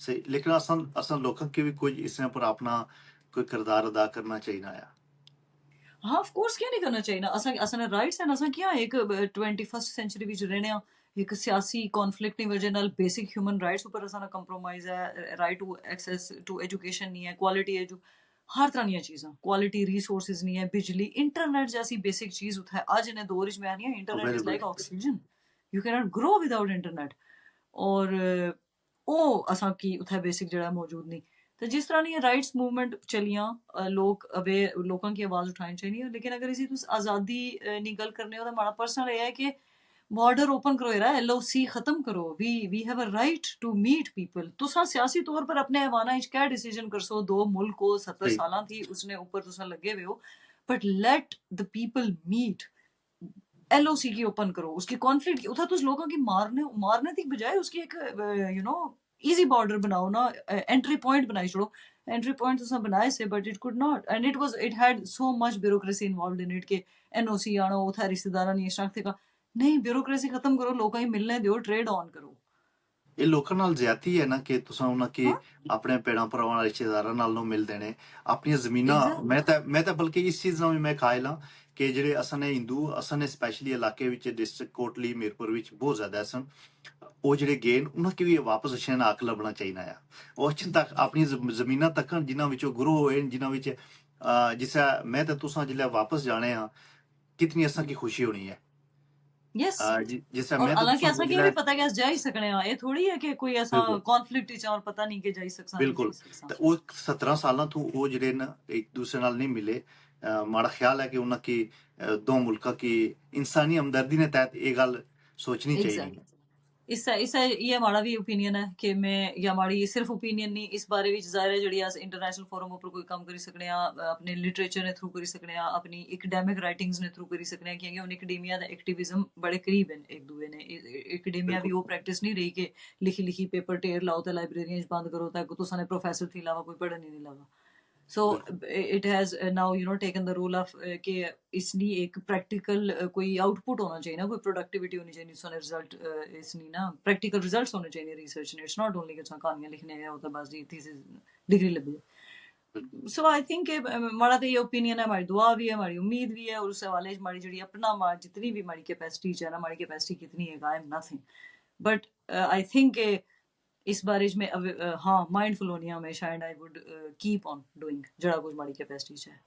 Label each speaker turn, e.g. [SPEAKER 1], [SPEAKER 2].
[SPEAKER 1] सही, लेकिन असां असां लोकां खे भी कोई इसने पर अपना कोई किरदार अदा करना चाहिए या।
[SPEAKER 2] हाँ ऑफ कोर्स क्या नहीं करना चाहिए ना असा असाने राइट्स हैं असा क्या एक 21st सेंचुरी विच रहने आ एक सियासी कॉन्फ्लिक्ट दी वजह नाल बेसिक ह्यूमन राइट्स ऊपर असाना कंप्रोमाइज है right to access to education नहीं है क्वालिटी एजू हर तरह दी चीज़ां क्वालिटी रिसोर्सेज नहीं है बिजली इंटरनेट जैसी बेसिक चीज उत्थे अज इन्हें दौर च मैं नहीं internet is like
[SPEAKER 1] availability
[SPEAKER 2] oxygen you can not grow without internet और ਉਹ ਅਸਾਂ ਕੀ ਉੱਥੇ ਬੇਸਿਕ ਜਿਹੜਾ ਮੌਜੂਦ ਨਹੀਂ तो जिस तरह ये राइट्स मूवमेंट चलियां लोग अवेयर लोगों की आवाज उठानी चाहिए लेकिन अगर इसी तुस आजादी नी गल करने हो तो हमारा पर्सनल ये है कि बॉर्डर ओपन करो यार LOC खत्म करो we have a right to meet people तुसा सियासी तौर पर अपने ऐवाना इच क्या डिसीजन कर सो दो मुल्क को 70
[SPEAKER 1] सही
[SPEAKER 2] साल थी उसने ऊपर तुसा लगे हुए हो but let the people meet LOC की ओपन करो उसकी कॉन्फ्लिक्ट उठा तुस लोगों की मारने मारने की बजाय उसकी एक यू नो इजी बॉर्डर बनाओ ना एंट्री पॉइंट बनाई छोड़ो एंट्री पॉइंट तो बनाए से but it could not and it had so much bureaucracy involved in it के NOC आना उथा रिश्तेदारा नहीं शनाख्ते का नहीं ब्यूरोक्रेसी खत्म करो लोगों ही मिलने दो ट्रेड ऑन करो
[SPEAKER 1] ਇਹ ਲੋਕਾਂ ਨਾਲ ਜ਼ਿਆਦਤੀ ਹੈ ਨਾ ਕਿ ਤੁਸੀਂ ਉਹਨਾਂ ਕੇ
[SPEAKER 2] हाँ
[SPEAKER 1] ਆਪਣੇ ਭੈਣਾਂ ਭਰਾਵਾਂ ਰਿਸ਼ਤੇਦਾਰਾਂ ਨਾਲ ਨੂੰ ਮਿਲਦੇ ਨੇ ਆਪਣੀਆਂ ਜ਼ਮੀਨਾਂ
[SPEAKER 2] एग्जैक्टली
[SPEAKER 1] ਮੈਂ ਤਾਂ ਬਲਕਿ ਇਸ ਚੀਜ਼ ਨਾਲ ਵੀ ਮੈਂ ਕਾਇਲ ਹਾਂ ਕਿ ਜਿਹੜੇ ਅਸਾਂ ਨੇ ਹਿੰਦੂ ਅਸਾਂ ਨੇ ਸਪੈਸ਼ਲੀ ਇਲਾਕੇ ਵਿੱਚ ਡਿਸਟ੍ਰਿਕਟ ਕੋਟਲੀ ਮੀਰਪੁਰ ਵਿੱਚ ਬਹੁਤ ਜ਼ਿਆਦਾ ਸਨ ਉਹ ਜਿਹੜੇ ਗਏ ਨੇ ਉਹਨਾਂ ਕੇ ਵੀ ਵਾਪਸ ਅਸ਼ਿਆਂ ਨਾਲ ਹੱਕ ਲੱਭਣਾ ਚਾਹੀਦਾ ਆ ਉਹ ਅਛਨ ਤੱਕ ਆਪਣੀ ਜ਼ਮੀਨਾਂ ਤੱਕ ਜਿਨ੍ਹਾਂ ਵਿੱਚੋਂ ਗੁਰੂ ਹੋਏ ਨੇ, ਜਿਨ੍ਹਾਂ ਵਿੱਚ ਜਿਸ ਤਰ੍ਹਾਂ ਮੈਂ ਤਾਂ ਤੁਸੀਂ ਜਿਹੜੇ ਵਾਪਸ ਜਾਣੇ ਆ कितनी असां की खुशी होनी है
[SPEAKER 2] यस
[SPEAKER 1] जिस तरह
[SPEAKER 2] और
[SPEAKER 1] मैं तो
[SPEAKER 2] हालांकि
[SPEAKER 1] तुसां
[SPEAKER 2] ऐसा
[SPEAKER 1] को
[SPEAKER 2] कि
[SPEAKER 1] जिला
[SPEAKER 2] भी पता है कि अस जा ही सकने हैं ये थोड़ी है कि कोई ऐसा
[SPEAKER 1] बिल्कुल
[SPEAKER 2] कॉन्फ्लिक्ट च और पता नहीं कि जाई सकसा नहीं
[SPEAKER 1] बिल्कुल
[SPEAKER 2] जाई सकसा
[SPEAKER 1] तो वो 17 साल तो वो ਜਿਹੜੇ ਨਾ एक दूसरे नाल नहीं मिले माड़ा ख्याल है कि उन्हें की दो मुल्कों की इंसानी हमदर्दी ने तहत ये गल सोचनी चाहिए
[SPEAKER 2] एग्जैक्टली इससे ये हमारा भी ओपिनियन है कि मैं या हमारी सिर्फ ओपिनियन नहीं इस बारे विच ज़ाहिर है जेह्ड़ी अस इंटरनेशनल फोरम उप्पर कोई कम्म करी सकने आं अपने लिटरेचर ने थ्रू करी सकने आं अपनी एकेडमिक राइटिंग्स ने थ्रू करी सकने आं क्योंकि हुन एकेडेमिया दा एक्टिविज्म बड़े करीब न एक दूए ने एकेडेमिया भी
[SPEAKER 1] बिल्कुल
[SPEAKER 2] वो प्रैक्टिस नहीं रही कि लिखी लिखी पेपर ढेर लाओ ते लाइब्रेरियां च बंद करो तां तुसां ने प्रोफेसर थी इलावा कोई पढ़न ही नहीं लगा so
[SPEAKER 1] बिल्कुल
[SPEAKER 2] it has now taken the role of कि इसनी एक प्रैक्टिकल कोई आउटपुट होना चाहिए ना कोई प्रोडक्टिविटी होनी चाहिए इसने रिजल्ट इसनी ना प्रैक्टिकल रिजल्ट्स होने चाहिए रिसर्च ने इट्स नॉट ओनली कि कहानियां लिखने हैं होता बस जी थीसिस डिग्री लगी
[SPEAKER 1] बिल्कुल
[SPEAKER 2] सो आई थिंक हमारा तो ये ओपिनियन है हमारी दुआ भी है हमारी उम्मीद भी है और उस हवाले से हमारी जी अपना जितनी भी हमारी कैपेसिटी है ना हमारी कैपेसिटी कितनी है I am nothing but I think इस बारे में हाँ माइंडफुल होनी है हमेशा and I would keep on doing जड़ा कुछ हमारी कैपेसिटी है